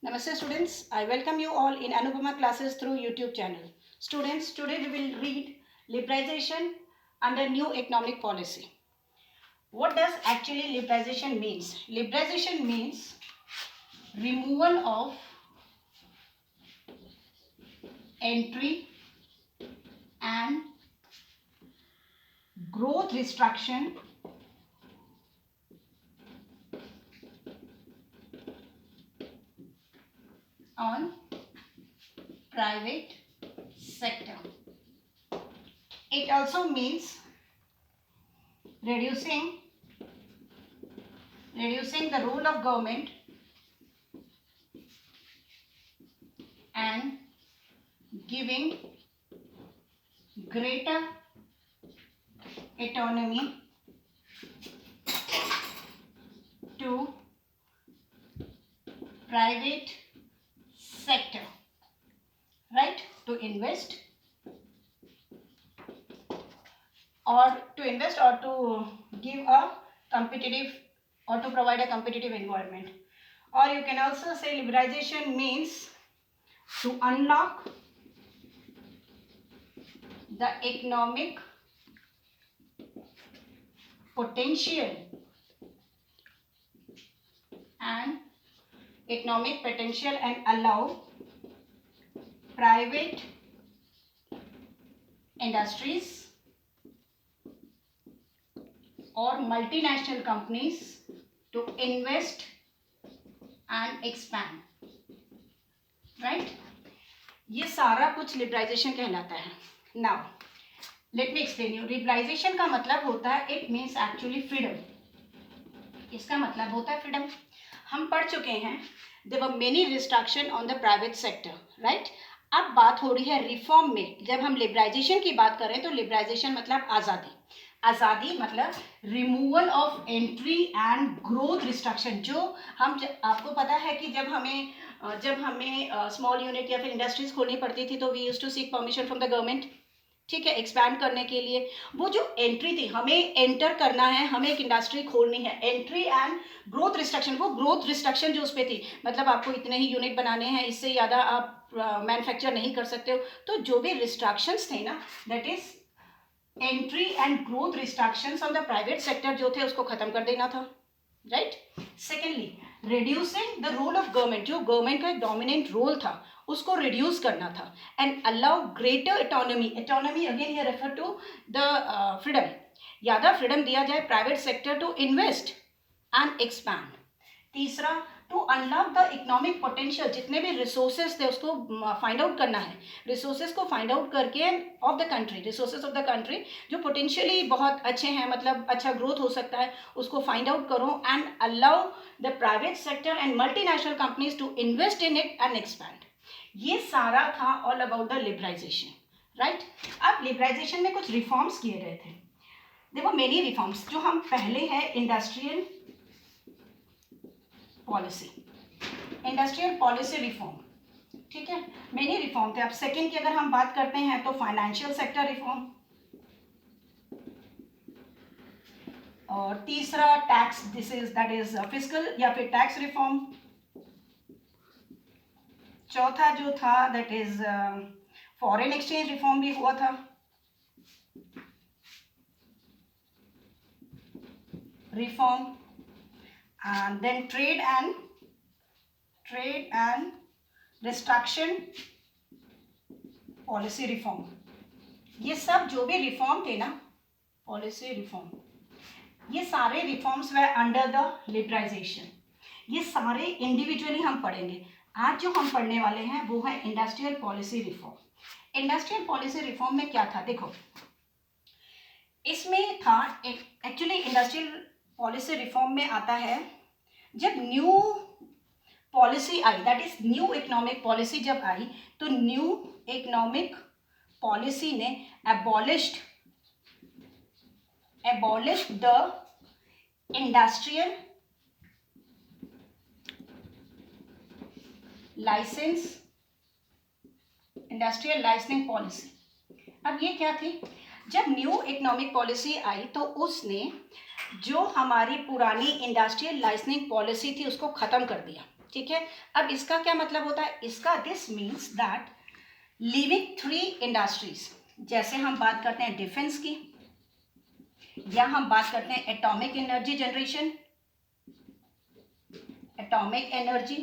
Namaste students, I welcome you all in Anupama classes through YouTube channel. Students, today we will read liberalization under new economic policy. What does actually liberalization means? Liberalization means removal of entry and growth restriction on private sector. It also means reducing the role of government and giving greater autonomy to private sector, right? To invest or to give a competitive or to provide a competitive environment. Or you can also say liberalization means to unlock the economic potential and allow private industries or multinational companies to invest and expand, right? ये सारा कुछ liberalization कहलाता है. Now let me explain you. Liberalization का मतलब होता है, it means actually freedom. इसका मतलब होता है फ्रीडम. हम पढ़ चुके हैं there were many restriction on the private sector, right. अब बात हो रही है रिफॉर्म में. जब हम लिबरलाइजेशन की बात करें तो लिबरलाइजेशन मतलब आज़ादी. आज़ादी मतलब removal of entry and growth restriction. जो हम आपको पता है कि जब हमें स्मॉल यूनिट या फिर इंडस्ट्रीज खोलनी पड़ती थी तो we used to seek permission from the government, ठीक है, एक्सपैंड करने के लिए. वो जो एंट्री थी, हमें एंटर करना है, हमें एक इंडस्ट्री खोलनी है, एंट्री एंड ग्रोथ रिस्ट्रिक्शन. वो ग्रोथ रिस्ट्रिक्शन जो उस पर थी, मतलब आपको इतने ही यूनिट बनाने हैं, इससे ज़्यादा आप मैन्युफैक्चर नहीं कर सकते हो. तो जो भी रिस्ट्रिक्शंस थे ना, that is entry and growth restrictions on the private sector जो थे उसको खत्म कर देना था, right. Secondly, reducing the role of government. जो गवर्नमेंट का एक डोमिनेंट रोल था उसको रिड्यूस करना था. And allow greater autonomy. Autonomy again ये रेफर टू द फ्रीडम. ज़्यादा फ्रीडम दिया जाए private sector to invest and expand. तीसरा, to unlock the economic potential. जितने भी रिसोर्सेज थे उसको फाइंड आउट करना है. रिसोर्सेज को फाइंड आउट करके of the country, resources of the country जो पोटेंशियली बहुत अच्छे हैं, मतलब अच्छा ग्रोथ हो सकता है, उसको फाइंड आउट करो and allow the private sector and multinational companies to invest in it and expand. ये सारा था all about the liberalisation, right. अब लिबरलाइजेशन में कुछ रिफॉर्म्स किए गए थे. देखो मेनी रिफॉर्म्स. जो हम पहले है इंडस्ट्रियल पॉलिसी रिफॉर्म, ठीक है, मेनी रिफॉर्म थे. अब सेकेंड की अगर हम बात करते हैं तो फाइनेंशियल सेक्टर रिफॉर्म, और तीसरा टैक्स, दैट इज फिस्कल या फिर टैक्स रिफॉर्म. चौथा जो था that is foreign exchange reform भी हुआ था. Reform and then trade and restriction policy reform. ये सब जो भी रिफॉर्म थे ना, पॉलिसी रिफॉर्म, ये सारे reforms were under the liberalisation. ये सारे इंडिविजुअली हम पढ़ेंगे. आज जो हम पढ़ने वाले हैं वो है industrial policy reform. Industrial policy reform में क्या था, देखो इसमें था एक्चुअली इंडस्ट्रियल पॉलिसी रिफॉर्म में आता है जब new policy I, that is new economic policy जब आई, तो न्यू इकोनॉमिक पॉलिसी ने abolished the industrial licensing policy. अब ये क्या थी, जब न्यू इकोनॉमिक पॉलिसी आई तो उसने जो हमारी पुरानी इंडस्ट्रियल लाइसेंसिंग पॉलिसी थी उसको ख़त्म कर दिया. ठीक है, अब इसका क्या मतलब होता है, इसका this means that leaving 3 industries, जैसे हम बात करते हैं डिफेंस की, या हम बात करते हैं atomic energy generation, atomic energy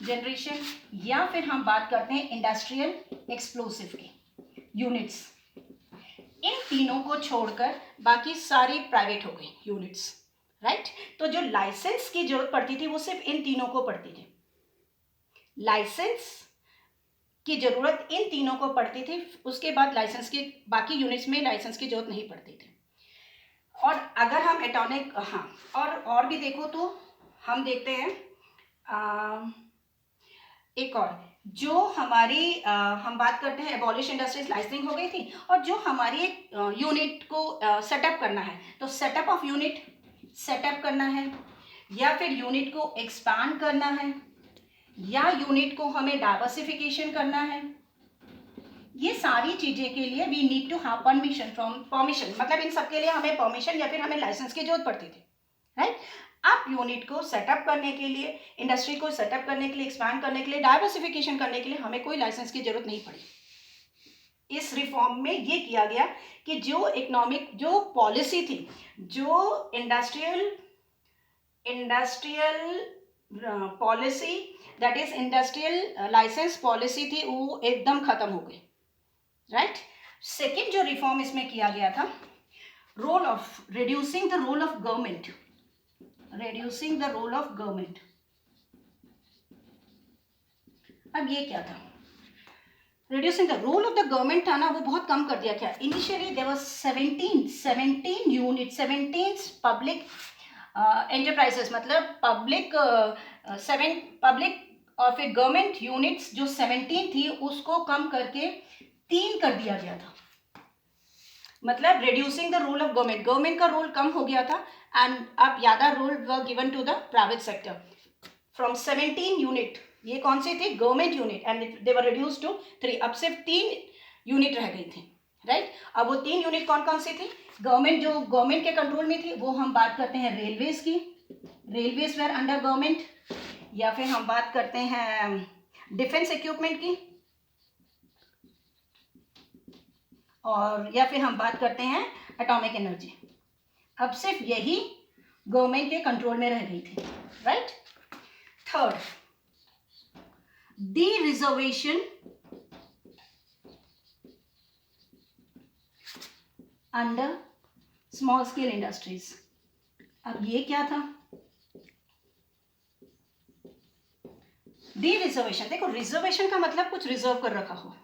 generation, या फिर हम बात करते हैं इंडस्ट्रियल एक्सप्लोसिव की यूनिट्स, इन तीनों को छोड़कर बाकी सारी प्राइवेट हो गई यूनिट्स, राइट। तो जो लाइसेंस की जरूरत पड़ती थी वो सिर्फ इन तीनों को पड़ती थी, लाइसेंस की जरूरत इन तीनों को पड़ती थी, उसके बाद लाइसेंस की बाकी यूनिट्स में लाइसेंस की जरूरत नहीं पड़ती थी। और अगर हम एटॉमिक, हाँ, और भी देखो तो हम देखते हैं एक और, जो हमारी हम बात करते हैं एबॉलिश इंडस्ट्रीज लाइसेंसिंग हो गई थी, और जो हमारी एक यूनिट को सेटअप करना है, तो सेटअप ऑफ यूनिट सेटअप करना है, या फिर यूनिट को एक्सपांड करना है, या यूनिट को हमें डाइवर्सिफिकेशन करना है, ये सारी चीजें के लिए we need to have permission, मतलब इन सब के लिए हमें परमिशन या फिर हमें लाइसेंस की जरूरत पड़ती थी, राइट। अब यूनिट को सेटअप करने के लिए, इंडस्ट्री को सेटअप करने के लिए, एक्सपैंड करने के लिए, डाइवर्सिफिकेशन करने के लिए हमें कोई लाइसेंस की जरूरत नहीं पड़ी। इस रिफॉर्म में ये किया गया कि जो इकोनॉमिक जो पॉलिसी थी, जो industrial policy, that is industrial licence policy थी, वो एकदम खत्म हो गई, राइट। सेकेंड जो रिफॉर्म इसमें किया गया था, role of reducing the role of government, reducing the role of government। अब ये क्या था, reducing the role of the government था ना, वो बहुत कम कर दिया गया। Initially there was 17 units, 17 public enterprises, मतलब पब्लिक और फिर गवर्नमेंट यूनिट्स जो 17 थी उसको कम करके 3 कर दिया गया था, मतलब reducing the role of government, government का रोल कम हो गया था, एंड अब ज्यादा role were given to the private sector. From 17 unit, ये कौन सी थी, government unit, and they were reduce to 3, अब सिर्फ 3 यूनिट रह गई थी, राइट। अब वो 3 यूनिट कौन कौन सी थी, गवर्नमेंट जो गवर्नमेंट के कंट्रोल में थी, वो हम बात करते हैं रेलवेज की, रेलवेज वेर अंडर गवर्नमेंट, या फिर हम बात करते हैं डिफेंस इक्विपमेंट की, और या फिर हम बात करते हैं एटॉमिक एनर्जी। अब सिर्फ यही गवर्नमेंट के कंट्रोल में रह गई थी, right. Third, D reservation under small scale industries. अब ये क्या था, डी रिजर्वेशन, देखो रिजर्वेशन का मतलब कुछ रिजर्व कर रखा हो।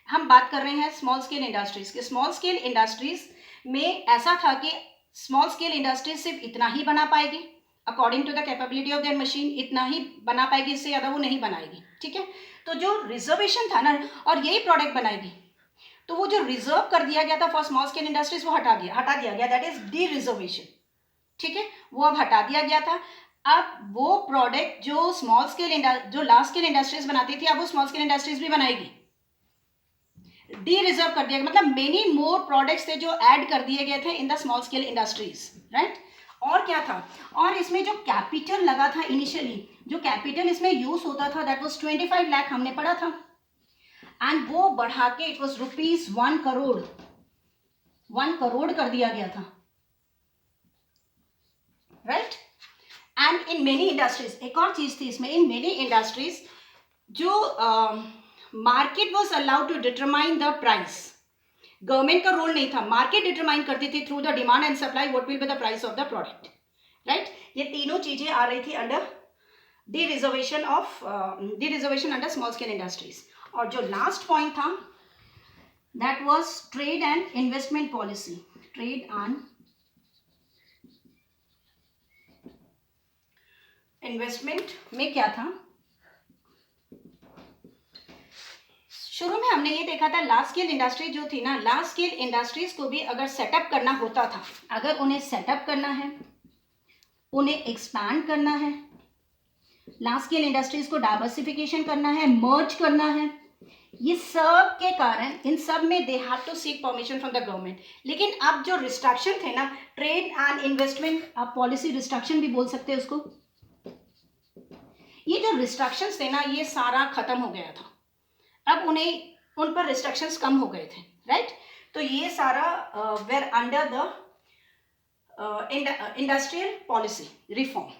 हम बात कर रहे हैं स्मॉल स्केल इंडस्ट्रीज के, स्मॉल स्केल इंडस्ट्रीज में ऐसा था कि स्मॉल स्केल इंडस्ट्रीज सिर्फ इतना ही बना पाएगी according to the capability of their machine, इतना ही बना पाएगी, इससे ज़्यादा वो नहीं बनाएगी, ठीक है। तो जो रिजर्वेशन था ना, और यही प्रोडक्ट बनाएगी, तो वो जो रिजर्व कर दिया गया था फॉर स्मॉल स्केल इंडस्ट्रीज वो हटा दिया गया, दैट इज डी रिजर्वेशन, ठीक है, वो अब हटा दिया गया था। अब वो प्रोडक्ट जो स्मॉल स्केल जो लार्ज स्केल इंडस्ट्रीज बनाती थी, अब वो स्मॉल स्केल इंडस्ट्रीज भी बनाएगी, डी रिजर्व कर दिया गया, मतलब मेनी मोर प्रोडक्ट्स थे जो ऐड कर दिए गए थे in the small scale industries, right. और क्या था, और इसमें जो कैपिटल लगा था इनिशियली, जो कैपिटल इसमें यूज होता था, दैट वाज 25 लाख, हमने पढ़ा था, एंड वो बढ़ा के it was rupees 1 crore, 1 crore कर दिया गया था, right. And in many industries, एक और चीज थी इसमें, इन मेनी इंडस्ट्रीज जो market was allowed to determine the price, government का रोल नहीं था, मार्केट डिटरमाइन करती थी through the demand and supply what will be the price of the product, right. ये तीनों चीजें आ रही थी under D reservation under small scale industries. और जो लास्ट पॉइंट था that was trade and investment policy, trade and investment में क्या था, शुरू में हमने ये देखा था लार्ज स्केल इंडस्ट्री जो थी ना, लार्ज स्केल इंडस्ट्रीज को भी अगर सेटअप करना होता था, अगर उन्हें सेटअप करना है, उन्हें एक्सपैंड करना है, लार्ज स्केल इंडस्ट्रीज को डाइवर्सिफिकेशन करना है, मर्ज करना है, ये सब के कारण इन सब में they have to seek permission from the government. लेकिन अब जो रिस्ट्रिक्शन थे ना, ट्रेड एंड इन्वेस्टमेंट, आप पॉलिसी रिस्ट्रिक्शन भी बोल सकते हैं उसको, ये जो रिस्ट्रिक्शंस थे ना, ये सारा खत्म हो गया था, अब उन पर रिस्ट्रिक्शंस कम हो गए थे, राइट। तो ये सारा were under the industrial policy reform.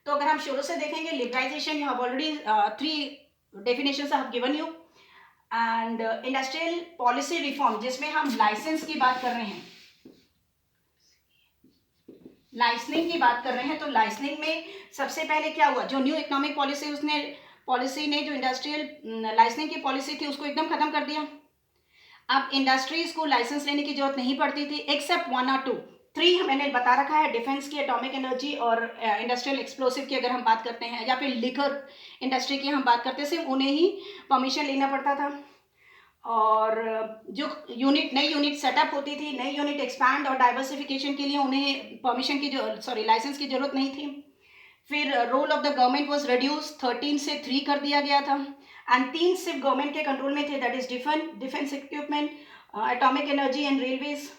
तो अगर हम शुरू से देखेंगे, liberalisation, you have already 3 definitions I have given you. And industrial policy reform, जिसमें हम लाइसेंस की बात कर रहे हैं, लाइसनिंग की बात कर रहे हैं। तो लाइसनिंग में सबसे पहले क्या हुआ, जो न्यू इकोनॉमिक पॉलिसी ने जो इंडस्ट्रियल लाइसनिंग की पॉलिसी थी उसको एकदम खत्म कर दिया। अब इंडस्ट्रीज को लाइसेंस लेने की जरूरत नहीं पड़ती थी, एक्सेप्ट 1 और 2, 3 मैंने बता रखा है, डिफेंस की, एटॉमिक एनर्जी और इंडस्ट्रियल एक्सप्लोसिव की अगर हम बात करते हैं, या फिर लिकर इंडस्ट्री की हम बात करते हैं, सिर्फ उन्हें ही परमिशन लेना पड़ता था। और जो नई यूनिट सेटअप होती थी, नई यूनिट एक्सपैंड और डाइवर्सिफिकेशन के लिए उन्हें परमिशन की लाइसेंस की जरूरत नहीं थी। फिर role of the government was reduce, 13 से 3 कर दिया गया था। एंड 3 सिर्फ गवर्नमेंट के कंट्रोल में थे, that is defence equipment, atomic energy and railways.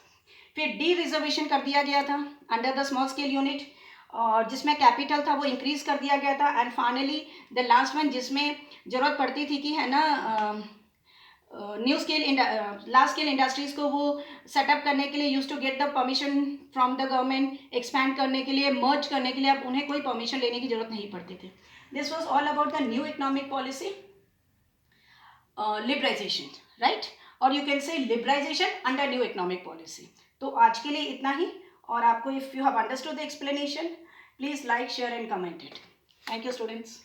फिर डी रिजर्वेशन कर दिया गया था under the small scale unit, और जिसमें कैपिटल था वो इंक्रीज कर दिया गया था। And finally the last one, जिसमें जरूरत पड़ती थी कि है ना लार्ज स्केल इंडस्ट्रीज को वो सेटअप करने के लिए use to get the permission from the government, expand करने के लिए, मर्ज करने के लिए, अब उन्हें कोई परमिशन लेने की जरूरत नहीं पड़ती थी। This was all about the new economic policy liberalisation, right, और you can say liberalisation under new economic policy. तो आज के लिए इतना ही, और आपको if you have understood the explanation, please like, share and comment it. Thank you students.